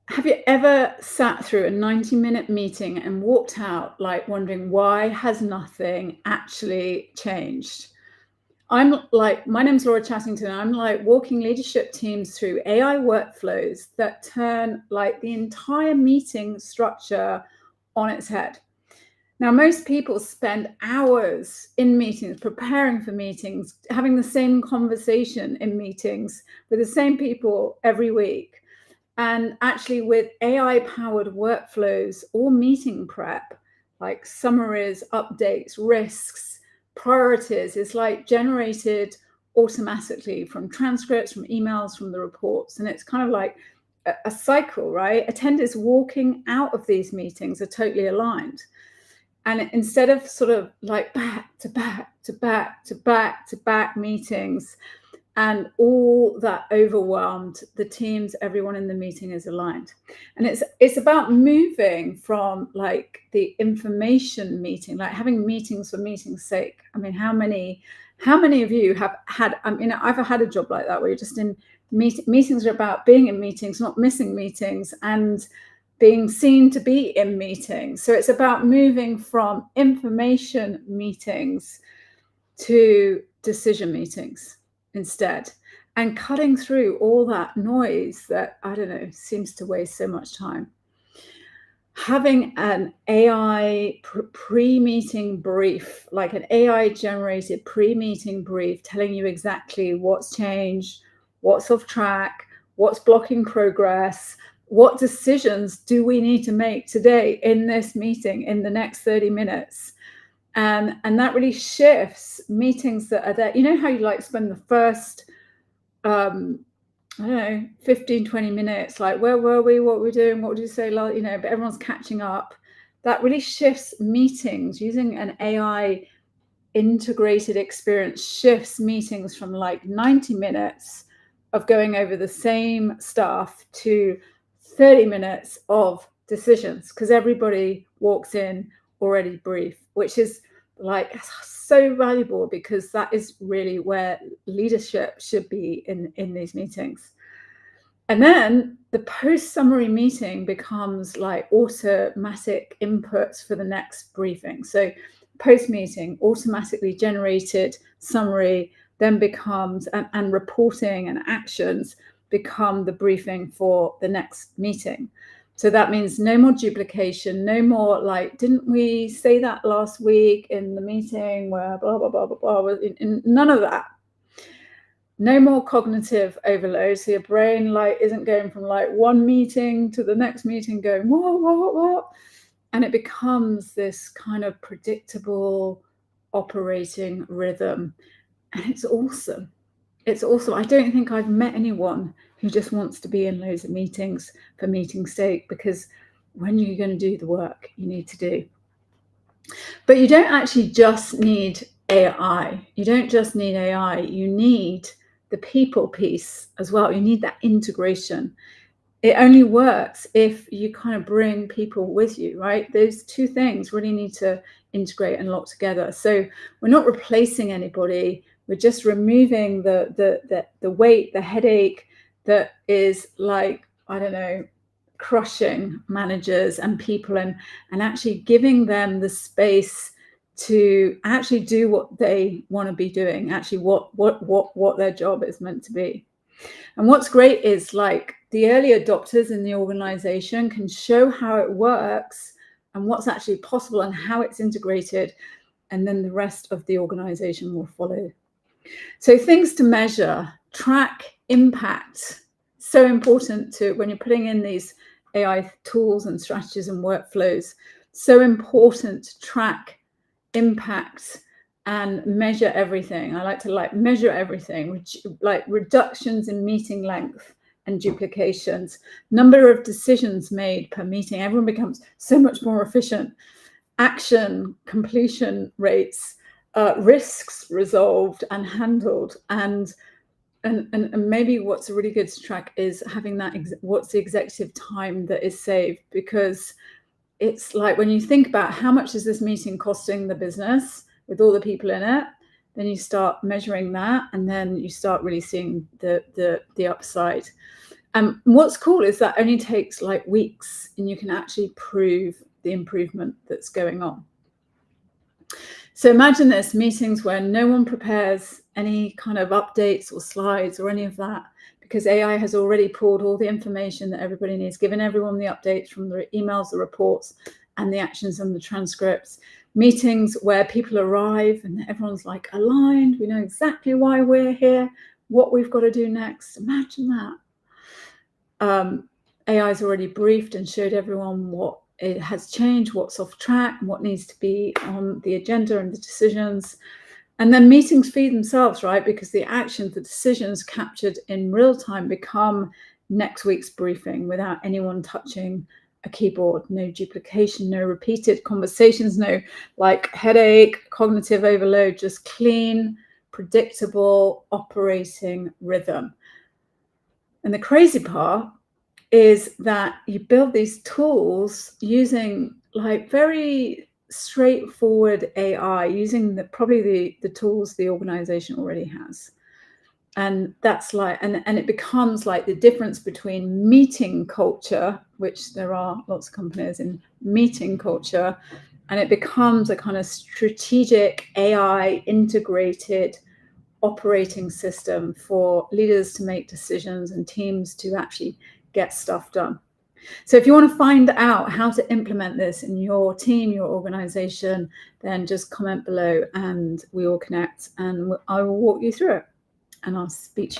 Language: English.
Have you ever sat through a 90-minute meeting and walked out, like, wondering, "Why has nothing actually changed?" My name's Laura Chattington. I'm like walking leadership teams through AI workflows that turn like the entire meeting structure on its head. Now, most people spend hours in meetings, preparing for meetings, having the same conversation in meetings with the same people every week. And actually, with AI powered workflows or meeting prep, like summaries, updates, risks, priorities, is like generated automatically from transcripts, from emails, from the reports. And it's kind of like a cycle, right? Attendees walking out of these meetings are totally aligned. And instead of sort of like back to back to back to back to back meetings, and all that overwhelmed the teams, everyone in the meeting is aligned. And it's about moving from like the information meeting, like having meetings for meeting's sake. I mean, how many of you have had, I've had a job like that where you're just in meetings are about being in meetings, not missing meetings, and being seen to be in meetings. So it's about moving from information meetings to decision meetings instead, and cutting through all that noise that, I don't know, seems to waste so much time. Having an AI pre-meeting brief, like an AI generated pre-meeting brief telling you exactly what's changed, what's off track, what's blocking progress, what decisions do we need to make today in this meeting in the next 30 minutes. And that really shifts meetings that are there. You know how you like spend the first, I don't know, 15, 20 minutes, like, where were we, what were we doing, what did you say, but everyone's catching up. That really shifts meetings. Using an AI integrated experience shifts meetings from like 90 minutes of going over the same stuff to 30 minutes of decisions, because everybody walks in already brief, which is like so valuable, because that is really where leadership should be in these meetings. And then the post-summary meeting becomes like automatic inputs for the next briefing. So post-meeting, automatically generated summary then becomes, and reporting and actions become the briefing for the next meeting. So that means no more duplication, no more like, didn't we say that last week in the meeting where blah, blah, blah, blah, blah, none of that. No more cognitive overload. So your brain like isn't going from like one meeting to the next meeting going, what? And it becomes this kind of predictable operating rhythm. And it's awesome. It's awesome. I don't think I've met anyone who just wants to be in loads of meetings for meeting's sake, because when you're going to do the work you need to do. But you don't actually just need AI. You don't just need AI. You need the people piece as well. You need that integration. It only works if you kind of bring people with you, right? Those two things really need to integrate and lock together. So we're not replacing anybody. We're just removing the weight, the headache that is like, I don't know, crushing managers and people, and actually giving them the space to actually do what they want to be doing, actually what their job is meant to be. And what's great is like the early adopters in the organization can show how it works and what's actually possible and how it's integrated, and then the rest of the organization will follow. So things to measure, track, impact. So important to, when you're putting in these AI tools and strategies and workflows, so important to track impact and measure everything. I like to measure everything, which like reductions in meeting length and duplications, number of decisions made per meeting. Everyone becomes so much more efficient. Action completion rates, risks resolved and handled, and maybe what's really good to track is having that what's the executive time that is saved, because it's like when you think about how much is this meeting costing the business with all the people in it, then you start measuring that, and then you start really seeing the upside. What's cool is that only takes like weeks, and you can actually prove the improvement that's going on. So imagine this, meetings where no one prepares any kind of updates or slides or any of that, because AI has already pulled all the information that everybody needs, given everyone the updates from the emails, the reports, and the actions and the transcripts. Meetings where people arrive and everyone's like aligned, we know exactly why we're here, what we've got to do next. Imagine that. AI's already briefed and showed everyone what it has changed, what's off track, and what needs to be on the agenda and the decisions. And then meetings feed themselves, right? Because the actions, the decisions captured in real time become next week's briefing without anyone touching a keyboard. No duplication, no repeated conversations, no like headache, cognitive overload, just clean, predictable operating rhythm. And the crazy part is that you build these tools using like very straightforward AI, using probably the tools the organization already has. And that's like, and it becomes like the difference between meeting culture, which there are lots of companies in meeting culture, and it becomes a kind of strategic AI integrated operating system for leaders to make decisions and teams to actually get stuff done. So if you want to find out how to implement this in your team, your organization, then just comment below and we will connect and I will walk you through it. And I'll speak to you.